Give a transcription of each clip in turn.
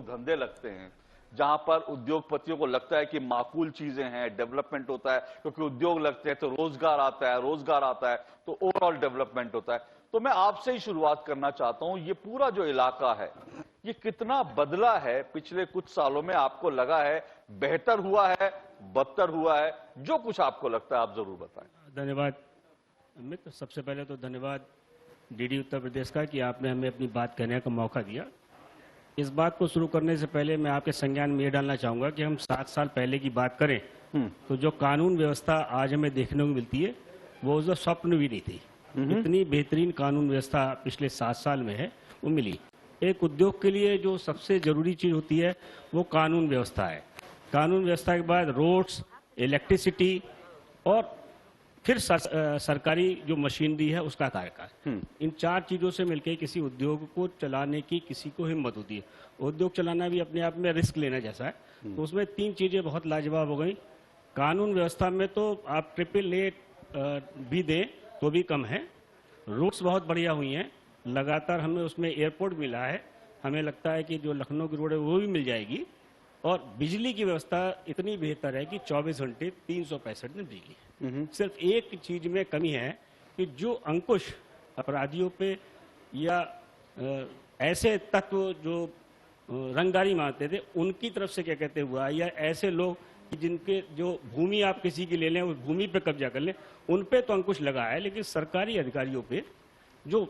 उद्योग धंधे लगते हैं, जहां पर उद्योगपतियों को लगता है कि माकूल चीजें हैं, डेवलपमेंट होता है, क्योंकि उद्योग लगते हैं तो रोजगार आता है तो ओवरऑल डेवलपमेंट होता है। तो मैं आपसे ही शुरुआत करना चाहता हूं, ये पूरा जो इलाका है ये कितना बदला है पिछले कुछ सालों में? आपको लगा है बेहतर हुआ है, बदतर हुआ है? जो कुछ आपको लगता है आप जरूर बताएं। धन्यवाद अमित। सबसे पहले तो धन्यवाद डीडी उत्तर प्रदेश का कि आपने हमें अपनी बात कहने का मौका दिया। इस बात को शुरू करने से पहले मैं आपके संज्ञान में ये डालना चाहूंगा कि हम 7 साल पहले की बात करें तो जो कानून व्यवस्था आज हमें देखने को मिलती है वो उस स्वप्न भी नहीं थी। इतनी बेहतरीन कानून व्यवस्था पिछले 7 साल में है वो मिली। एक उद्योग के लिए जो सबसे जरूरी चीज होती है वो कानून व्यवस्था है। कानून व्यवस्था के बाद रोड्स, इलेक्ट्रिसिटी और फिर सरकारी जो मशीनरी है उसका कार्यकाल, इन 4 चीजों से मिलकर किसी उद्योग को चलाने की किसी को हिम्मत होती है। उद्योग चलाना भी अपने आप में रिस्क लेना जैसा है, तो उसमें 3 चीजें बहुत लाजवाब हो गई। कानून व्यवस्था में तो आप 888 भी दें तो भी कम है। रूट्स बहुत बढ़िया हुई हैं, लगातार हमें उसमें एयरपोर्ट मिला है। हमें लगता है कि जो लखनऊ की रोड है वो भी मिल जाएगी। और बिजली की व्यवस्था इतनी बेहतर है कि 24 घंटे 365 दिन बिजली। सिर्फ एक चीज में कमी है कि जो अंकुश अपराधियों पे या ऐसे तत्व जो रंगदारी मांगते थे उनकी तरफ से क्या कहते हुआ, या ऐसे लोग जिनके जो भूमि आप किसी की ले लें उस भूमि पे कब्जा कर लें, उन पे तो अंकुश लगा है, लेकिन सरकारी अधिकारियों पे जो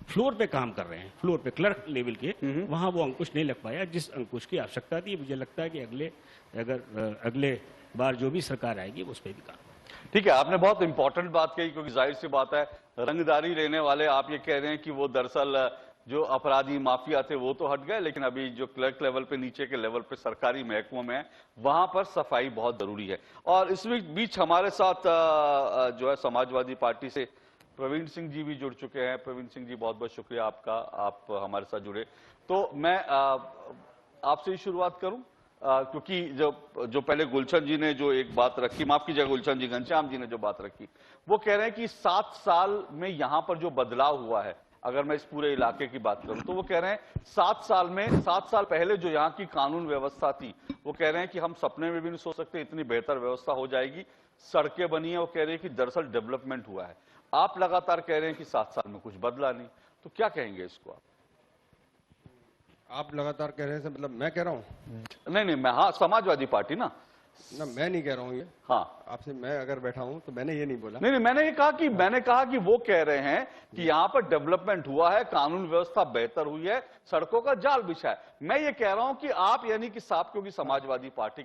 फ्लोर पे काम कर रहे हैं, फ्लोर पे क्लर्क लेवल के, वहां वो अंकुश नहीं लग पाया जिस अंकुश की आवश्यकता थी। मुझे लगता है कि अगले बार जो भी सरकार आएगी उस पर भी काम। ठीक है, आपने बहुत इंपॉर्टेंट बात कही, क्योंकि जाहिर सी बात है रंगदारी लेने वाले आप ये कह रहे हैं कि वो दरअसल जो अपराधी माफिया थे वो तो हट गए, लेकिन अभी जो क्लर्क लेवल पे, नीचे के लेवल पे सरकारी महकमों में है, वहां पर सफाई बहुत जरूरी है। और इस बीच हमारे साथ जो है समाजवादी पार्टी से प्रवीण सिंह जी भी जुड़ चुके हैं। प्रवीण सिंह जी, बहुत बहुत शुक्रिया आपका, आप हमारे साथ जुड़े। तो मैं आपसे ही शुरुआत करूं, क्योंकि जो पहले गुलशन जी ने जो एक बात रखी, माफ कीजिएगा गुलशन जी, घनश्याम जी ने जो बात रखी, वो कह रहे हैं कि 7 साल में यहां पर जो बदलाव हुआ है, अगर मैं इस पूरे इलाके की बात करूं तो वो कह रहे हैं 7 साल पहले जो यहाँ की कानून व्यवस्था थी, वो कह रहे हैं कि हम सपने में भी नहीं सोच सकते इतनी बेहतर व्यवस्था हो जाएगी, सड़कें बनी है। वो कह रहे हैं कि दरअसल डेवलपमेंट हुआ है। आप लगातार कह रहे हैं कि 7 साल में कुछ बदला नहीं, तो क्या कहेंगे इसको आप लगातार कह रहे हैं, मतलब मैं कह रहा हूं? नहीं, मैं, हाँ, समाजवादी पार्टी ना, मैं नहीं कह रहा हूं ये। हाँ, आपसे मैं अगर बैठा हूं तो मैंने ये नहीं बोला। नहीं, मैंने कहा कि वो कह रहे हैं कि यहां पर डेवलपमेंट हुआ है, कानून व्यवस्था बेहतर हुई है, सड़कों का जाल बिछा है। मैं ये कह रहा हूं कि आप, यानी कि साहब, क्योंकि समाजवादी पार्टी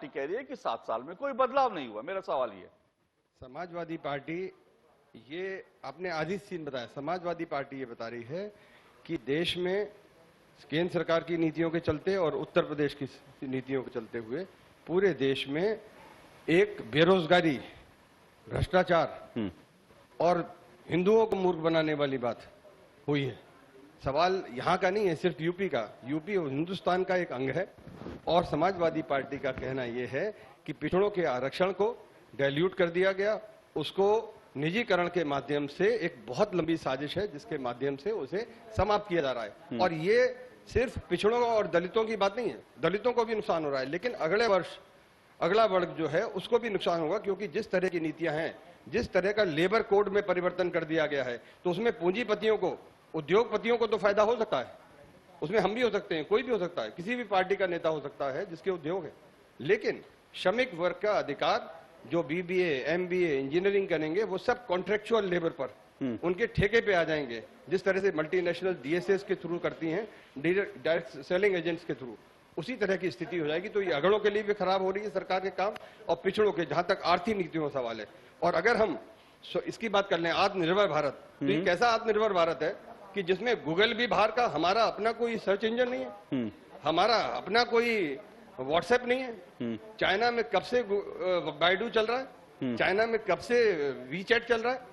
कह रही है कि 7 साल में कोई बदलाव नहीं हुआ। मेरा सवाल ये, समाजवादी पार्टी, ये आपने आधी सीन बताया, समाजवादी पार्टी ये बता रही है कि देश में केंद्र सरकार की नीतियों के चलते और उत्तर प्रदेश की नीतियों के चलते हुए पूरे देश में एक बेरोजगारी, भ्रष्टाचार और हिंदुओं को मूर्ख बनाने वाली बात हुई है। सवाल यहाँ का नहीं है, सिर्फ यूपी का। यूपी हिंदुस्तान का एक अंग है और समाजवादी पार्टी का कहना यह है कि पिछड़ों के आरक्षण को डाइल्यूट कर दिया गया, उसको निजीकरण के माध्यम से एक बहुत लंबी साजिश है जिसके माध्यम से उसे समाप्त किया जा रहा है। और ये सिर्फ पिछड़ों और दलितों की बात नहीं है, दलितों को भी नुकसान हो रहा है, लेकिन अगला वर्ग जो है उसको भी नुकसान होगा, क्योंकि जिस तरह की नीतियां हैं, जिस तरह का लेबर कोड में परिवर्तन कर दिया गया है, तो उसमें पूंजीपतियों को, उद्योगपतियों को तो फायदा हो सकता है, उसमें हम भी हो सकते हैं, कोई भी हो सकता है, किसी भी पार्टी का नेता हो सकता है जिसके उद्योग है, लेकिन श्रमिक वर्ग का अधिकार, जो बीबीए, एमबीए, इंजीनियरिंग करेंगे, वो सब कॉन्ट्रेक्चुअल लेबर पर, उनके ठेके पे आ जाएंगे, जिस तरह से मल्टीनेशनल डीएसएस के थ्रू करती हैं, डायरेक्ट सेलिंग एजेंट्स के थ्रू, उसी तरह की स्थिति हो जाएगी। तो ये अगड़ों के लिए भी खराब हो रही है सरकार के काम, और पिछड़ों के, जहां तक आर्थिक नीतियों का सवाल है। और अगर हम इसकी बात कर लें, आत्मनिर्भर भारत, तो ये कैसा आत्मनिर्भर भारत है कि जिसमें गूगल भी बाहर का, हमारा अपना कोई सर्च इंजन नहीं है, हमारा अपना कोई व्हाट्सएप नहीं है, चाइना में कब से बाइडू चल रहा है, चाइना में कब से वीचैट चल रहा है,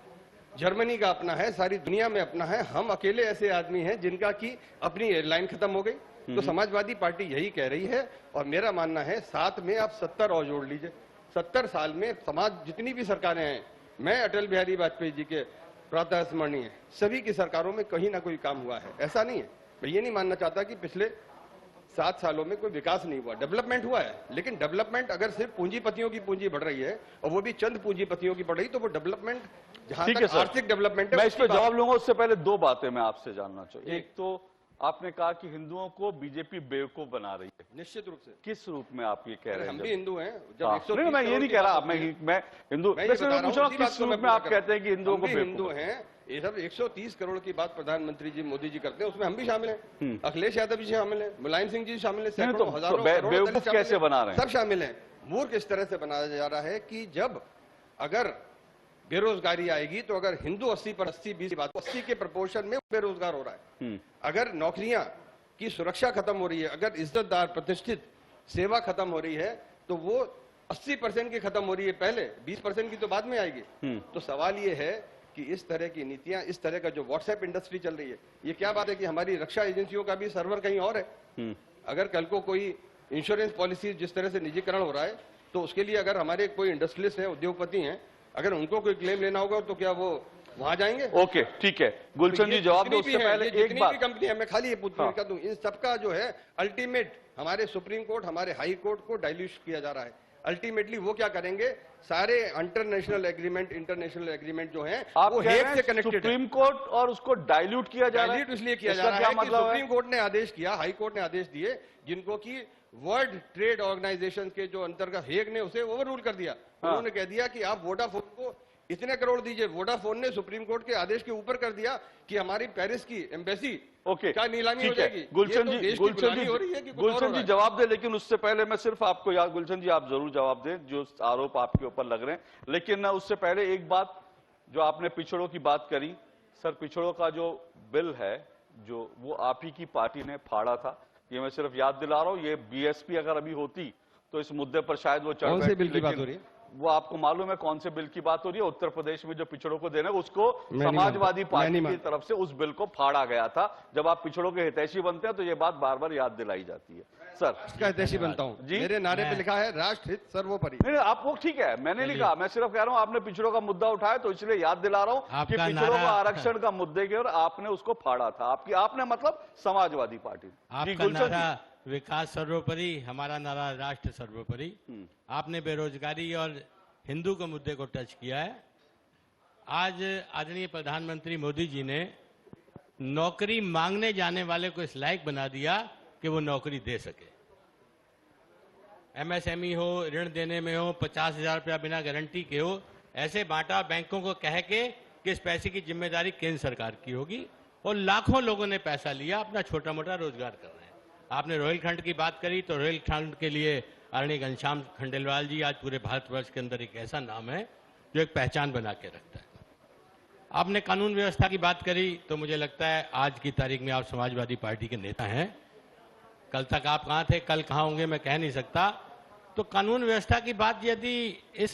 जर्मनी का अपना है, सारी दुनिया में अपना है, हम अकेले ऐसे आदमी हैं जिनका की अपनी एयरलाइन खत्म हो गई। तो समाजवादी पार्टी यही कह रही है, और मेरा मानना है साथ में आप 70 और जोड़ लीजिए। 70 साल में समाज जितनी भी सरकारें हैं, मैं अटल बिहारी वाजपेयी जी के प्रातः स्मरणीय, सभी की सरकारों में कहीं ना कोई काम हुआ है, ऐसा नहीं है। मैं ये नहीं मानना चाहता कि पिछले 7 सालों में कोई विकास नहीं हुआ। डेवलपमेंट हुआ है, लेकिन डेवलपमेंट अगर सिर्फ पूंजीपतियों की पूंजी बढ़ रही है और वो भी चंद पूंजीपतियों की बढ़ रही, तो वो डेवलपमेंट जहां ठीक है तक सर, आर्थिक डेवलपमेंट है मैं इस उसकी पे बात- जवाब लूंगा। उससे पहले दो बातें मैं आपसे जानना चाहिए। एक तो आपने कहा कि हिंदुओं को बीजेपी बेवकूफ बना रही है, निश्चित रूप से। किस रूप में आप ये कह रहे हैं? हम जब- भी हिंदू हैं। जब हाँ, 130 नहीं, मैं ये करोड़ नहीं की कह रहा, बात होती है, मैं हिंदू, मैं ये वैसे बता मैं रहा पूछ रहा हूं, हूँ उसी किस बात को रूप मैं में पूरा आप कर- कहते हैं कि हिंदुओं हम को भी बेवकूफ हिंदू हैं। ये सब 130 करोड़ की बात प्रधानमंत्री जी मोदी जी करते हैं, उसमें हम भी शामिल हैं। अखिलेश यादव जी शामिल हैं, मुलायम सिंह जी शामिल हैं, नहीं, सैकड़ों तो हजारों बे- करोड़ों बेवकूफ दलित शामिल कैसे हैं। बना रहे हैं? सब शामिल हैं। मूर्ख इस तरह से बनाया जा रहा है कि जब अगर बेरोजगारी आएगी तो अगर हिंदू 80 पर 80-20 की बात, 80 के प्रपोर्शन में बेरोजगार हो रहा है। अगर नौकरियां की सुरक्षा खत्म हो रही है, अगर इज्जतदार प्रतिष्ठित सेवा खत्म हो रही है, तो वो 80% की खत्म हो रही है पहले, 20% की तो बाद में आएगी। तो सवाल ये है कि इस तरह की नीतियां, इस तरह का जो व्हाट्सएप इंडस्ट्री चल रही है, ये क्या बात है कि हमारी रक्षा एजेंसियों का भी सर्वर कहीं और है। अगर कल को कोई इंश्योरेंस पॉलिसी जिस तरह से निजीकरण हो रहा है, तो उसके लिए अगर हमारे कोई इंडस्ट्रियलिस्ट हैं, उद्योगपति हैं, अगर उनको कोई क्लेम लेना होगा तो क्या वो वहां जाएंगे? ओके, ठीक है गुलशन जी, जवाब दो। उससे पहले एक बात, कंपनी है, मैं खाली ये पूछना कर दूं, इन सबका जो है अल्टीमेट हमारे सुप्रीम कोर्ट, हमारे हाई कोर्ट को डाइल्यूट किया जा रहा है। अल्टीमेटली वो क्या करेंगे, सारे इंटरनेशनल एग्रीमेंट, इंटरनेशनल एग्रीमेंट जो हैं आप वो कह रहे हेग हैं से कनेक्टेड है। सुप्रीम कोर्ट और उसको डाइल्यूट किया जा रहा है। डाइल्यूट इसलिए किया जा इसका रहा क्या है कि मतलब है? सुप्रीम कोर्ट ने आदेश किया, हाई कोर्ट ने आदेश दिए, जिनको की वर्ल्ड ट्रेड ऑर्गेनाइजेशन के जो अंतर्गत हेग ने उसे ओवर रूल कर दिया। उन्होंने कह दिया कि आप वोडाफोन को इतने करोड़ दीजिए। वोडाफोन ने सुप्रीम कोर्ट के आदेश के ऊपर कर दिया कि हमारी पेरिस की एम्बेसी ओके, क्या नीलामी हो ठीक है। जाएगी। गुलशन जी, गुलशन हो रही है कि कुछ और हो गुलशन रहा जी है? जवाब दे, लेकिन उससे पहले मैं सिर्फ आपको याद, गुलशन जी आप जरूर जवाब दें जो आरोप आपके ऊपर लग रहे हैं, लेकिन उससे पहले एक बात, जो आपने पिछड़ों की बात करी, सर पिछड़ों का जो बिल है, जो वो आप ही की पार्टी ने फाड़ा था, ये मैं सिर्फ याद दिला रहा हूं। ये बीएसपी अगर अभी होती तो इस मुद्दे पर शायद वो चढ़ कौन से बैठती, बिल की बात लेकिन हो रही है? वो आपको मालूम है कौन से बिल की बात हो रही है? उत्तर प्रदेश में जो पिछड़ों को देना है, उसको मैं नहीं समाजवादी मानता। मैं पार्टी नहीं की मानता। तरफ से उस बिल को फाड़ा गया था। जब आप पिछड़ों के हितैषी बनते हैं तो ये बात बार बार याद दिलाई जाती है। सर इसका हितैषी बनता हूं जी? मेरे नारे पे लिखा है राष्ट्र हित सर्वोपरि। नहीं, आप वो ठीक है, मैंने नहीं कहा, मैं सिर्फ कह रहा हूं आपने पिछड़ों का मुद्दा उठाया तो इसलिए याद दिला रहा हूं कि आपका पिछड़ों को नारा- आरक्षण का मुद्दे के और आपने उसको फाड़ा था। आपने मतलब समाजवादी पार्टी। जी, आपका गुलशन जी। नारा विकास सर्वोपरि, हमारा नारा राष्ट्र सर्वोपरि। आपने बेरोजगारी और हिंदू के मुद्दे को टच किया है। आज आदरणीय प्रधानमंत्री मोदी जी ने नौकरी मांगने जाने वाले को इस लायक बना दिया कि वो नौकरी दे सके। एमएसएमई हो, ऋण देने में हो, 50,000 रुपया बिना गारंटी के हो, ऐसे बांटा बैंकों को कह के कि इस पैसे की जिम्मेदारी केंद्र सरकार की होगी, और लाखों लोगों ने पैसा लिया, अपना छोटा मोटा रोजगार कर रहे हैं। आपने रोहिलखंड की बात करी तो रोहिलखंड के लिए आदरणीय घनश्याम खंडेलवाल जी आज पूरे भारतवर्ष के अंदर एक ऐसा नाम है जो एक पहचान बना के रखता है। आपने कानून व्यवस्था की बात करी तो मुझे लगता है आज की तारीख में आप समाजवादी पार्टी के नेता हैं। कल तक आप कहां थे, कल कहां होंगे मैं कह नहीं सकता। तो कानून व्यवस्था की बात यदि इस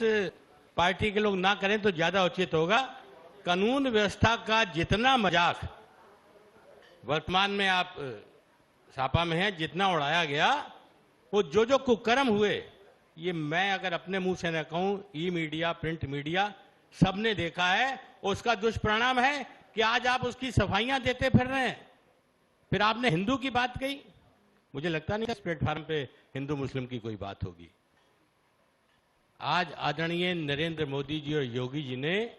पार्टी के लोग ना करें तो ज्यादा उचित होगा। कानून व्यवस्था का जितना मजाक वर्तमान में आप सापा में है, जितना उड़ाया गया, वो जो कुकर्म हुए, ये मैं अगर अपने मुंह से न कहूं, ई मीडिया, प्रिंट मीडिया सबने देखा है। उसका दुष्परिणाम है कि आज आप उसकी सफाइयां देते फिर रहे हैं। फिर आपने हिंदू की बात कही, मुझे लगता नहीं इस प्लेटफॉर्म पे हिंदू मुस्लिम की कोई बात होगी। आज आदरणीय नरेंद्र मोदी जी और योगी जी ने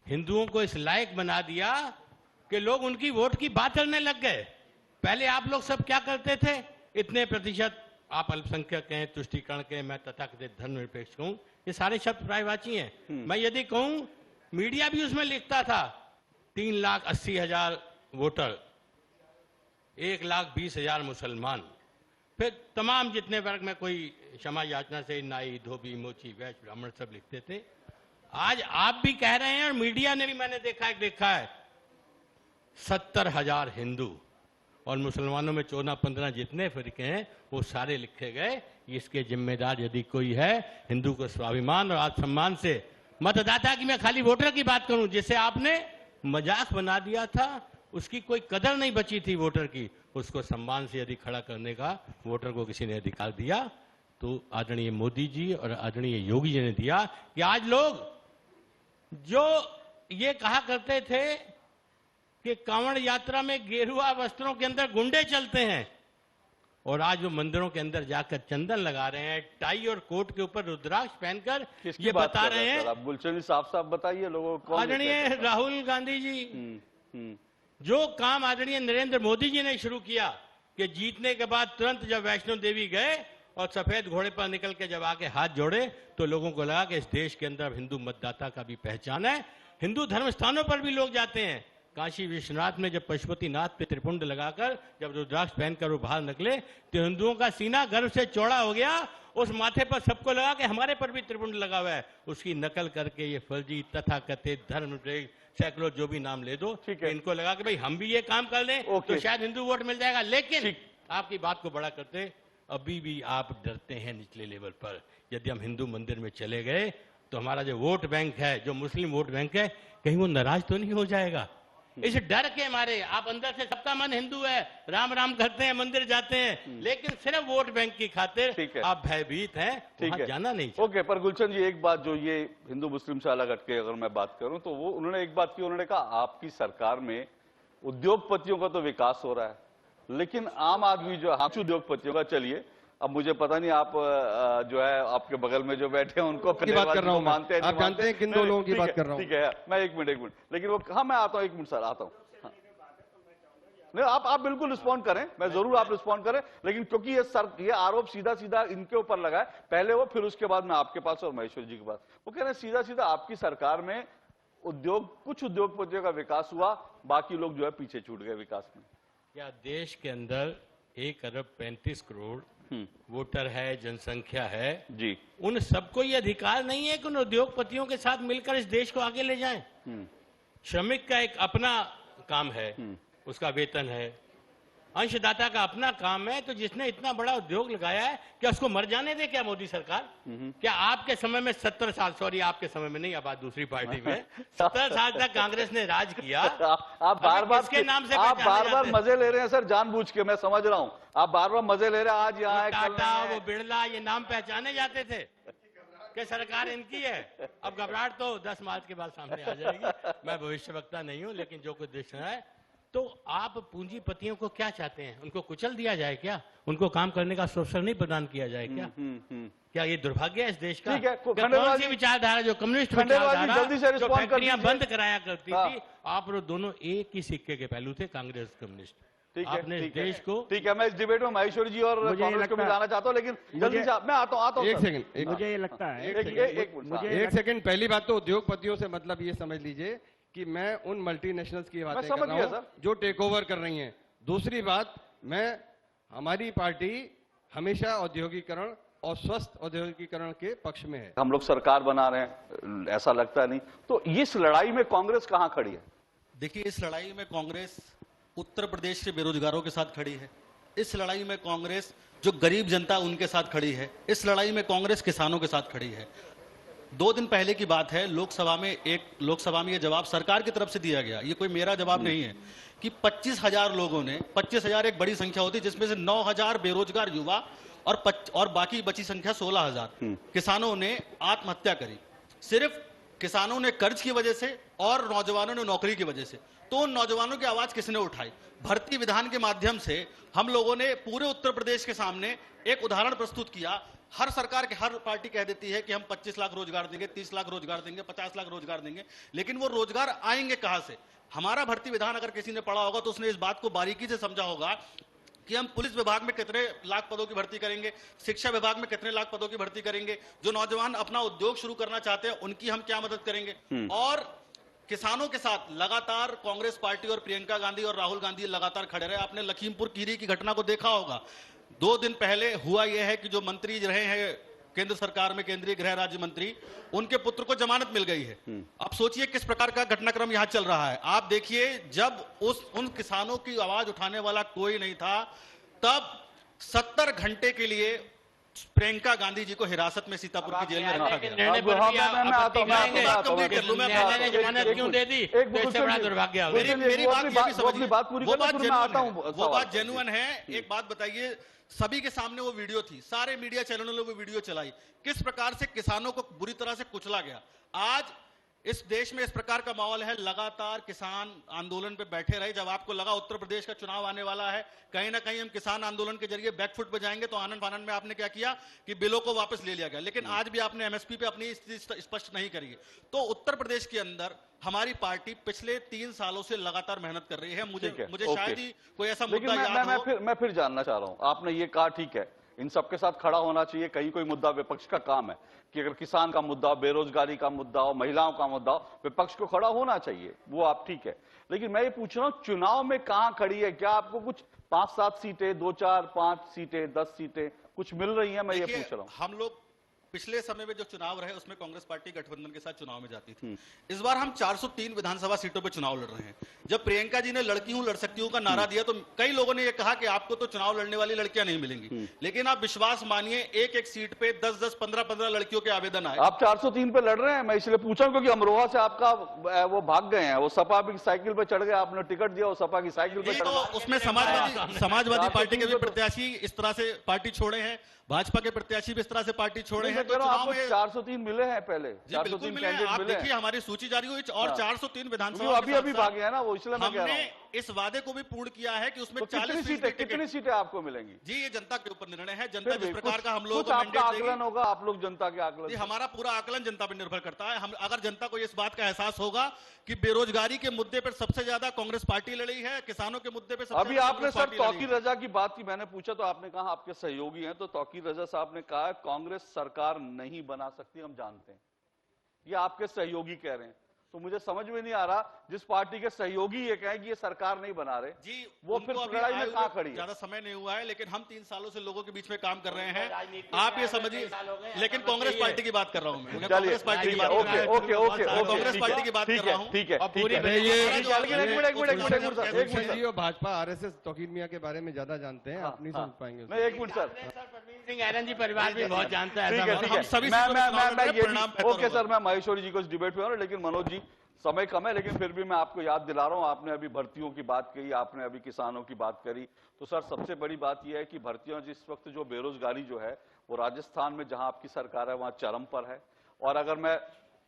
हिंदुओं को इस लायक बना दिया कि लोग उनकी वोट की बात करने लग गए। पहले आप लोग सब क्या करते थे, इतने प्रतिशत आप अल्पसंख्यक हैं, तुष्टीकरण के, मैं तथाकथित धर्मनिरपेक्ष कहूं, ये सारे शब्द प्रायवाची हैं। मैं यदि कहूं, मीडिया भी उसमें लिखता था 3,80,000 वोटर, 1,20,000 मुसलमान, फिर तमाम जितने वर्ग में कोई क्षमा याचना से नाई, धोबी, मोची, वैश्य, ब्राह्मण सब लिखते थे। आज आप भी कह रहे हैं और मीडिया ने भी, मैंने देखा है 70,000 हिंदू और मुसलमानों में 14-15 जितने फिरके हैं वो सारे लिखे गए। इसके जिम्मेदार यदि कोई है, हिंदू को स्वाभिमान और आत्मसम्मान से, मतदाता की मैं खाली वोटर की बात करूं, जिसे आपने मजाक बना दिया था, उसकी कोई कदर नहीं बची थी वोटर की, उसको सम्मान से यदि खड़ा करने का वोटर को किसी ने अधिकार दिया तो आदरणीय मोदी जी और आदरणीय योगी जी ने दिया। कि आज लोग जो ये कहा करते थे कि कांवड़ यात्रा में गेरुआ वस्त्रों के अंदर गुंडे चलते हैं, और आज वो मंदिरों के अंदर जाकर चंदन लगा रहे हैं, टाई और कोट के ऊपर रुद्राक्ष पहनकर किसकी ये बात बता कर रहे हैं हैं। सर? आप गुलशन जी साफ साफ बताइए लोगों को। कौन ये आदरणीय कहता है? राहुल गांधी जी, हम्म, जो काम आदरणीय नरेंद्र मोदी जी ने शुरू किया कि जीतने के बाद तुरंत जब वैष्णो देवी गए और सफेद घोड़े पर निकल के जब आके हाथ जोड़े तो लोगों को लगा कि इस देश के अंदर हिंदू मतदाता का भी पहचान है। हिंदू धर्म स्थानों पर भी लोग जाते हैं। काशी विश्वनाथ में जब पशुपतिनाथ पे त्रिपुंड लगाकर जब रुद्राक्ष पहनकर वो बाहर निकले तो हिंदुओं का सीना गर्व से चौड़ा हो गया। उस माथे पर सबको लगा कि हमारे पर भी त्रिपुंड लगा हुआ है। उसकी नकल करके ये फर्जी तथाकथित धर्म सैकड़ों जो भी नाम ले दो, ठीक है। इनको लगा कि भाई हम भी ये काम कर लें ओके। तो शायद हिंदू वोट मिल जाएगा। लेकिन ठीक। आपकी बात को बड़ा करते अभी भी आप डरते हैं निचले लेवल पर। यदि हम हिंदू मंदिर में चले गए तो हमारा जो वोट बैंक है, जो मुस्लिम वोट बैंक है, कहीं वो नाराज तो नहीं हो जाएगा। इस डर के मारे आप अंदर से सबका मन हिंदू है, राम राम करते हैं, मंदिर जाते हैं, लेकिन सिर्फ वोट बैंक की खातिर ठीक है। आप भयभीत हैं, ठीक वहां है, जाना नहीं चाहिए। ओके। पर गुलशन जी एक बात जो ये हिंदू मुस्लिम से अलग हटके अगर मैं बात करूं तो वो उन्होंने एक बात की, उन्होंने कहा आपकी सरकार में उद्योगपतियों का तो विकास हो रहा है लेकिन आम आदमी जो है उद्योगपतियों का, चलिए अब मुझे पता नहीं आप जो है आपके बगल में जो बैठे हैं उनको की बात कर रहा हूं, मानते हैं, आप जानते हैं किन दो लोगों की बात कर रहा हूं। ठीक है, मैं एक मिनट लेकिन वो, हाँ मैं आता हूं, एक मिनट सर आता हूं। हाँ। नहीं आप बिल्कुल रिस्पॉन्ड करें, मैं जरूर आप रिस्पॉन्ड करें, लेकिन क्योंकि ये आरोप सीधा सीधा इनके ऊपर लगा है, पहले वो फिर उसके बाद मैं आपके पास और महेश्वर जी के पास। वो कह रहे हैं सीधा सीधा आपकी सरकार में कुछ उद्योगपतियों का विकास हुआ, बाकी लोग जो है पीछे छूट गए विकास में। क्या देश के अंदर 1,35,00,00,000 वोटर है, जनसंख्या है जी, उन सबको ये अधिकार नहीं है कि उन उद्योगपतियों के साथ मिलकर इस देश को आगे ले जाएं। श्रमिक का एक अपना काम है, उसका वेतन है, अंशदाता का अपना काम है। तो जिसने इतना बड़ा उद्योग लगाया है क्या उसको मर जाने दे क्या मोदी सरकार? क्या आपके समय में 70 साल, सॉरी आपके समय में नहीं, अब बात दूसरी पार्टी में 70 साल तक कांग्रेस ने राज किया। आप बार बार किसके नाम से आप पहचाने बार जाते हैं? मजे ले रहे हैं सर, जानबूझ के, मैं समझ रहा हूं आप बार बार मजे ले रहे हैं। आज यहाँ है, कल टाटा, वहाँ है। वो बिरला, ये नाम पहचाने जाते थे कि सरकार इनकी है। अब घबराहट तो 10 मार्च के बाद सामने आ जाएगी। मैं भविष्यवक्ता नहीं हूं, लेकिन जो कुछ दिख रहा है, तो आप पूंजीपतियों को क्या चाहते हैं? उनको कुचल दिया जाए क्या? उनको काम करने का अवसर नहीं प्रदान किया जाए क्या? क्या ये दुर्भाग्य है इस देश का? ठीक है, क्या खंडेलवाल कौन सी जी- विचारधारा, जो कम्युनिस्ट खंडेलवाल जी, विचारधारा, जल्दी से जो रिस्पॉन्ड कर फैक्ट्रियां दीजिए। बंद कराया करती हाँ। थी, आप लोग दोनों एक ही सिक्के के पहलू थे, कांग्रेस कम्युनिस्ट। ठीक है, आपने इस ठीक है, देश को, ठीक है। मैं इस डिबेट में महेश्वर जी और मुझे ये कांग्रेस को भी लगता है- लाना चाहता हूं, लेकिन जल्दी से मैं आता हूं एक सर। सेकंड, मुझे ये लगता है एक मिनट, मुझे एक सेकंड। पहली बात तो उद्योगपतियों से मतलब ये समझ लीजिए कि मैं उन मल्टीनेशनल्स की बातें कर समझ रहा गया हूं सर। जो टेक ओवर कर रही हैं। दूसरी बात, हमारी पार्टी हमेशा औद्योगिकरण और स्वस्थ औद्योगिकरण के पक्ष में है। हम लोग सरकार बना रहे हैं, ऐसा लगता नहीं। तो इस लड़ाई में कांग्रेस कहां खड़ी है? देखिए, इस लड़ाई में कांग्रेस उत्तर प्रदेश के बेरोजगारों के साथ खड़ी है। इस लड़ाई में कांग्रेस जो गरीब जनता उनके साथ खड़ी है। इस लड़ाई में कांग्रेस किसानों के साथ खड़ी है। 2 दिन पहले की बात है, लोकसभा में यह जवाब सरकार की तरफ से दिया गया, ये कोई मेरा जवाब नहीं है, कि 25,000 लोगों ने, 25,000 एक बड़ी संख्या होती, जिसमें से 9,000 बेरोजगार युवा और बाकी बची संख्या 16,000 किसानों ने आत्महत्या करी। सिर्फ किसानों ने कर्ज की वजह से और नौजवानों ने नौकरी की वजह से। तो उन नौजवानों की आवाज किसने उठाई? भर्ती विधान के माध्यम से हम लोगों ने पूरे उत्तर प्रदेश के सामने एक उदाहरण प्रस्तुत किया। हर सरकार के हर पार्टी कह देती है कि हम 25 लाख रोजगार देंगे, 30 लाख रोजगार देंगे, 50 लाख रोजगार देंगे, लेकिन वो रोजगार आएंगे कहां से? हमारा भर्ती विधान अगर किसी ने पढ़ा होगा तो उसने इस बात को बारीकी से समझा होगा कि हम पुलिस विभाग में कितने लाख पदों की भर्ती करेंगे, शिक्षा विभाग में कितने लाख पदों की भर्ती करेंगे, जो नौजवान अपना उद्योग शुरू करना चाहते हैं उनकी हम क्या मदद करेंगे। और किसानों के साथ लगातार कांग्रेस पार्टी और प्रियंका गांधी और राहुल गांधी लगातार खड़े रहे। आपने लखीमपुर खीरी की घटना को देखा होगा। 2 दिन पहले हुआ यह है कि जो मंत्री रहे हैं केंद्र सरकार में, केंद्रीय गृह राज्य मंत्री, उनके पुत्र को जमानत मिल गई है। अब सोचिए किस प्रकार का घटनाक्रम यहां चल रहा है। आप देखिए, जब उन किसानों की आवाज उठाने वाला कोई नहीं था, तब 70 घंटे के लिए प्रियंका गांधी जी को हिरासत में सीतापुर की जेल में रखा गया। निर्णय पर भी आपत्ति करेंगे। न्यायालय ने जमानत क्यों दे दी? तो इससे बड़ा दुर्भाग्य हो गया। मेरी बात ये भी समझिए, वो बात जेन्युइन जेन्युइन है। एक बात बताइए, सभी के सामने वो वीडियो थी, सारे मीडिया चैनलों ने वो वीडियो चलाई, किस प्रकार से किसानों को बुरी तरह से कुचला गया। आज इस देश में इस प्रकार का माहौल है, लगातार किसान आंदोलन पे बैठे रहे। जब आपको लगा उत्तर प्रदेश का चुनाव आने वाला है, कहीं ना कहीं हम किसान आंदोलन के जरिए बैकफुट पे जाएंगे, तो आनंद फानंद में आपने क्या किया कि बिलों को वापस ले लिया गया। लेकिन आज भी आपने एमएसपी पे अपनी स्थिति स्पष्ट नहीं करी है। तो उत्तर प्रदेश के अंदर हमारी पार्टी पिछले 3 सालों से लगातार मेहनत कर रही है। मुझे शायद ही कोई ऐसा मुद्दा याद हो। मैं फिर जानना चाह रहा हूं, आपने ये कहा ठीक है, इन सबके साथ खड़ा होना चाहिए, कहीं कोई मुद्दा विपक्ष का काम है कि अगर किसान का मुद्दा, बेरोजगारी का मुद्दा हो, महिलाओं का मुद्दा हो, विपक्ष को खड़ा होना चाहिए, वो आप ठीक है। लेकिन मैं ये पूछ रहा हूं, चुनाव में कहां खड़ी है? क्या आपको कुछ 5-7 सीटें, 2-4-5 सीटें, 10 सीटें कुछ मिल रही हैं? मैं ये पूछ रहा हूं। हम लोग पिछले समय में जो चुनाव रहे उसमें कांग्रेस पार्टी गठबंधन के साथ चुनाव में जाती थी। इस बार हम 403 विधानसभा सीटों पे चुनाव लड़ रहे हैं। जब प्रियंका जी ने लड़की हूं लड़ सकती हूं का नारा दिया, तो कई लोगों ने यह कहा कि आपको तो चुनाव लड़ने वाली लड़कियां नहीं मिलेंगी। लेकिन आप विश्वास मानिए, एक सीट पे 10-10, 15-15 लड़कियों के आवेदन आए। आप 403 पे लड़ रहे हैं, मैं इसलिए पूछा क्योंकि अमरोहा से आपका वो भाग गए हैं, वो सपा की साइकिल पे चढ़ गए, आपने टिकट दिया, वो सपा की साइकिल पे चढ़ तो गए। उसमें समाजवादी पार्टी के भी प्रत्याशी इस तरह से पार्टी छोड़े हैं, भाजपा के प्रत्याशी भी इस तरह से पार्टी छोड़े हैं। तो चुनाव में 403 मिले हैं पहले, 403 कैंडिडेट आप देखिए, हमारी सूची जारी हुई और 403 विधानसभा अभी भागे हैं ना, वो इसलिए मैं कह रहा हूं। इस वादे को भी पूर्ण किया है कि उसमें 40 सीटें, कितनी सीटें आपको मिलेंगी? जी, ये जनता के ऊपर निर्णय है। जनता जिस प्रकार का हम लोग आपका आकलन होगा, आप लोग जनता के आकलन। हमारा पूरा आकलन जनता पर निर्भर करता है। हम अगर जनता को इस बात का एहसास होगा कि बेरोजगारी के मुद्दे पर सबसे ज्यादा कांग्रेस पार्टी लड़ी है, किसानों के मुद्दे पर अभी आपने सर तौकीर रजा की बात की, मैंने पूछा तो आपने कहा आपके सहयोगी हैं, तो तौकीर रजा साहब ने कहा कांग्रेस सरकार नहीं बना सकती, हम जानते हैं, ये आपके सहयोगी कह रहे हैं। तो मुझे समझ में नहीं आ रहा, जिस पार्टी के सहयोगी ये कहें कि ये सरकार नहीं बना रहे जी, वो फिर लड़ाई में कहां खड़ी है? ज्यादा समय नहीं हुआ है, लेकिन हम 3 सालों से लोगों के बीच में काम कर रहे हैं। आप ये समझिए, लेकिन कांग्रेस पार्टी की बात कर रहा हूं मैं, कांग्रेस पार्टी की बात कांग्रेस पार्टी की बात कर रहा हूं। ठीक है, भाजपा आरएसएस तौकीर मियां के बारे में ज्यादा जानते हैं, आप नहीं समझ पाएंगे। मैं 1 मिनट सर, सिंह ऐरन जी परिवार भी बहुत जानता है। ओके सर, मैं महेश्वरी जी को इस डिबेट में हूं, लेकिन मनोज जी समय कम है, लेकिन फिर भी मैं आपको याद दिला रहा हूं, आपने अभी भर्तियों की बात कही, आपने अभी किसानों की बात करी, तो सर सबसे बड़ी बात यह है कि भर्तियों जिस वक्त जो बेरोजगारी जो है वो राजस्थान में जहां आपकी सरकार है वहां चरम पर है। और अगर मैं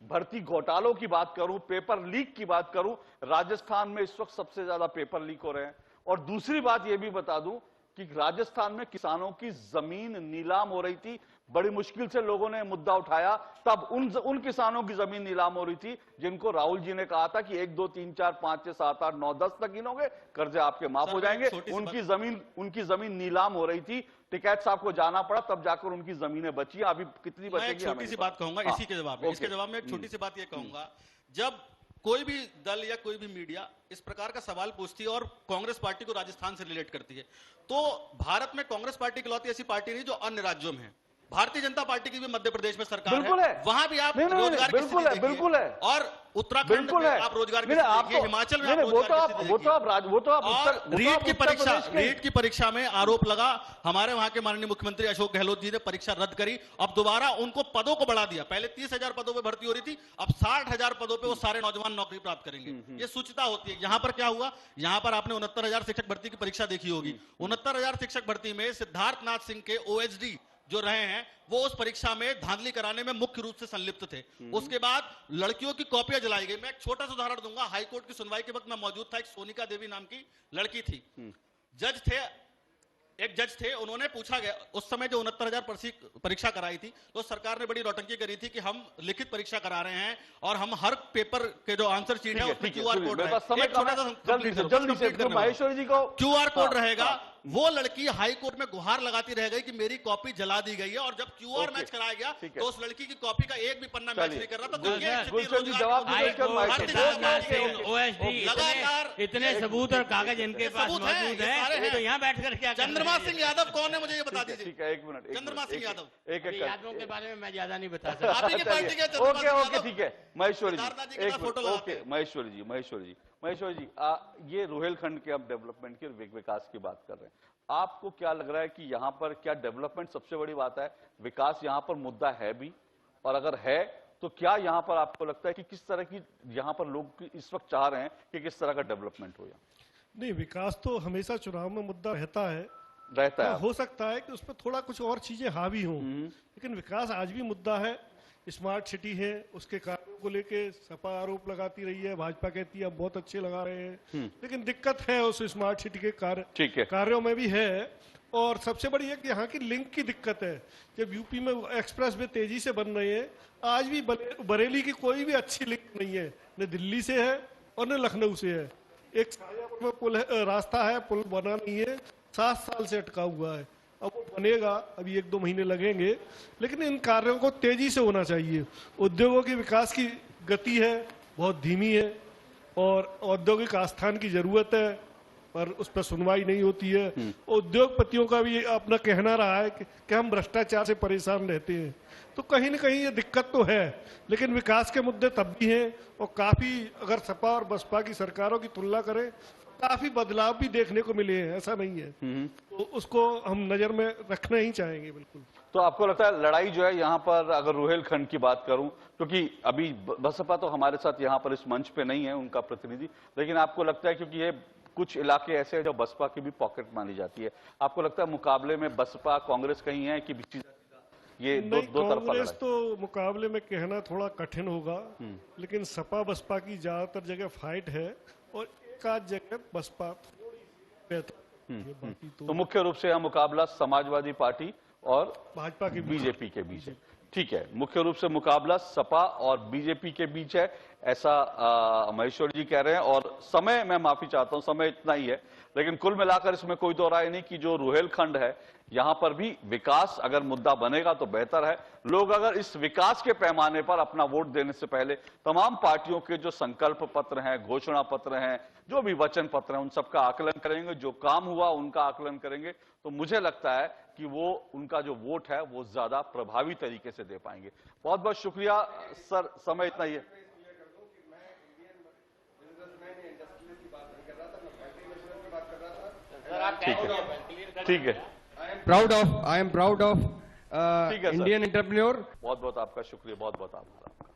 भर्ती घोटालों की बात करूं, पेपर लीक की बात करूं, राजस्थान में इस वक्त सबसे ज्यादा पेपर लीक हो रहे हैं। और दूसरी बात यह भी बता दूं कि राजस्थान में किसानों की जमीन नीलाम हो रही थी, बड़ी मुश्किल से लोगों ने मुद्दा उठाया, तब उन किसानों की जमीन नीलाम हो रही थी जिनको राहुल जी ने कहा था कि 1, 2, 3, 4, 5, 6, 7, 8, 9, 10 तक गिनोगे कर्जे आपके माफ हो जाएंगे। उनकी जमीन नीलाम हो रही थी, टिकैत साहब को जाना पड़ा, तब जाकर उनकी जमीनें बची। अभी कितनी बचेगी? छोटी सी बात कहूंगा इसी के जवाब में, इसके जवाब में एक छोटी सी बात यह कहूंगा, जब कोई भी दल या कोई भी मीडिया इस प्रकार का सवाल पूछती है और कांग्रेस पार्टी को राजस्थान से रिलेट करती है, तो भारत में कांग्रेस पार्टी इकलौती ऐसी पार्टी नहीं जो अन्य राज्यों में है। भारतीय जनता पार्टी की भी मध्य प्रदेश में सरकार है, वहां भी आप रोजगार की स्थिति देखिए, बिल्कुल है, और उत्तराखंड में आप रोजगार की स्थिति देखिए, हिमाचल में आप रोजगार की स्थिति देखिए। रीट की परीक्षा में आरोप लगा, हमारे वहां के माननीय मुख्यमंत्री अशोक गहलोत जी ने परीक्षा रद्द करी, अब दोबारा उनको पदों को बढ़ा दिया। पहले 30,000 पदों पर भर्ती हो रही थी, अब 60,000 पदों पर वो सारे नौजवान नौकरी प्राप्त करेंगे। ये सूचिता होती है। यहां पर क्या हुआ, यहां पर आपने 69,000 शिक्षक भर्ती की परीक्षा देखी होगी। 69,000 शिक्षक भर्ती में सिद्धार्थनाथ सिंह के OHD जो रहे हैं वो उस परीक्षा में धांधली कराने में मुख्य रूप से संलिप्त थे। उसके बाद लड़कियों की कॉपियां जलाई गई। मैं एक छोटा सा उदाहरण दूंगा, हाईकोर्ट की सुनवाई के वक्त मैं मौजूद था, एक सोनिका देवी नाम की लड़की थी, एक जज थे, उन्होंने पूछा गया उस समय जो 69,000 परीक्षा कराई थी, तो सरकार ने बड़ी नौटंकी करी थी कि हम लिखित परीक्षा करा रहे हैं और हम हर पेपर के जो आंसर शीट है उसमें QR कोड महेश्वरी जी को QR कोड रहेगा। वो लड़की हाई कोर्ट में गुहार लगाती रह गई कि मेरी कॉपी जला दी गई है, और जब QR मैच कराया गया तो उस लड़की की कॉपी का एक भी पन्ना मैच नहीं कर रहा था। लगातार इतने सबूत और कागज इनके पास मौजूद है, तो यहाँ बैठकर क्या? चंद्रमा सिंह यादव कौन है मुझे ये बता दीजिए। ठीक है, 1 मिनट। चंद्रमा सिंह यादव, यादवों के बारे में मैं ज्यादा नहीं बता सकता। आप ही की पार्टी के ओके, ठीक है महेश्वरी जी, महेश्वरी जी, ये रोहिलखंड के अब डेवलपमेंट के विकास की बात कर रहे हैं, आपको क्या लग रहा है कि यहाँ पर क्या डेवलपमेंट सबसे बड़ी बात है, विकास यहाँ पर मुद्दा है भी, और अगर है तो क्या यहाँ पर आपको लगता है कि किस तरह की यहाँ पर लोग इस वक्त चाह रहे हैं कि किस तरह का डेवलपमेंट हो? नहीं, विकास तो हमेशा चुनाव में मुद्दा रहता है, हो सकता है कि उस पर थोड़ा कुछ और चीजें हावी हों, लेकिन विकास आज भी मुद्दा है। स्मार्ट सिटी है, उसके कारण को लेके सपा आरोप लगाती रही है, भाजपा कहती है हम बहुत अच्छे लगा रहे हैं, लेकिन दिक्कत है उस स्मार्ट सिटी के कार्यों में भी है। और सबसे बड़ी है कि यहाँ की लिंक की दिक्कत है। जब यूपी में एक्सप्रेस वे तेजी से बन रहे हैं, आज भी बरेली की कोई भी अच्छी लिंक नहीं है, न दिल्ली से है और न लखनऊ से है। एक शाहजहांपुर में पुल है, रास्ता है, पुल बना नहीं है, 7 साल से अटका हुआ है। अब वो बनेगा, अभी 1-2 महीने लगेंगे, लेकिन इन कार्यों को तेजी से होना चाहिए। उद्योगों के विकास की गति है बहुत धीमी है और औद्योगिक आस्थान की जरूरत है, पर उस पर सुनवाई नहीं होती है। उद्योगपतियों का भी अपना कहना रहा है कि हम भ्रष्टाचार से परेशान रहते हैं, तो कहीं न कहीं ये दिक्कत तो है, लेकिन विकास के मुद्दे तब भी हैं। और काफी, अगर सपा और बसपा की सरकारों की तुलना करें, काफी बदलाव भी देखने को मिले हैं, ऐसा नहीं है। तो उसको हम नजर में रखना ही चाहेंगे बिल्कुल। तो आपको लगता है लड़ाई जो है यहाँ पर, अगर रुहेलखंड की बात करूं, क्योंकि अभी बसपा तो हमारे साथ यहाँ पर इस मंच पे नहीं है उनका प्रतिनिधि, लेकिन आपको लगता है क्योंकि ये कुछ इलाके ऐसे हैं जो बसपा की भी पॉकेट मानी जाती है, आपको लगता है मुकाबले में बसपा कांग्रेस कहीं है कि ये दो तरफा कांग्रेस तो मुकाबले में कहना थोड़ा कठिन होगा, लेकिन सपा बसपा की ज्यादातर जगह फाइट है और एक आध जगह बसपा बाकी तो मुख्य रूप से यह मुकाबला समाजवादी पार्टी और भाजपा के बीजेपी के बीच है। ठीक है, मुख्य रूप से मुकाबला सपा और बीजेपी के बीच है, ऐसा महेश्वर जी कह रहे हैं। और समय, मैं माफी चाहता हूं, समय इतना ही है, लेकिन कुल मिलाकर इसमें कोई दो राय नहीं कि जो रुहेलखंड है यहां पर भी विकास अगर मुद्दा बनेगा तो बेहतर है। लोग अगर इस विकास के पैमाने पर अपना वोट देने से पहले तमाम पार्टियों के जो संकल्प पत्र हैं, घोषणा पत्र हैं, जो भी वचन पत्र हैं, उन सबका आकलन करेंगे, जो काम हुआ उनका आकलन करेंगे, तो मुझे लगता है कि वो उनका जो वोट है वो ज्यादा प्रभावी तरीके से दे पाएंगे। बहुत बहुत शुक्रिया सर, समय इतना ही है। ठीक है, I am proud of Indian entrepreneur. बहुत बहुत आपका शुक्रिया, बहुत बहुत आपका।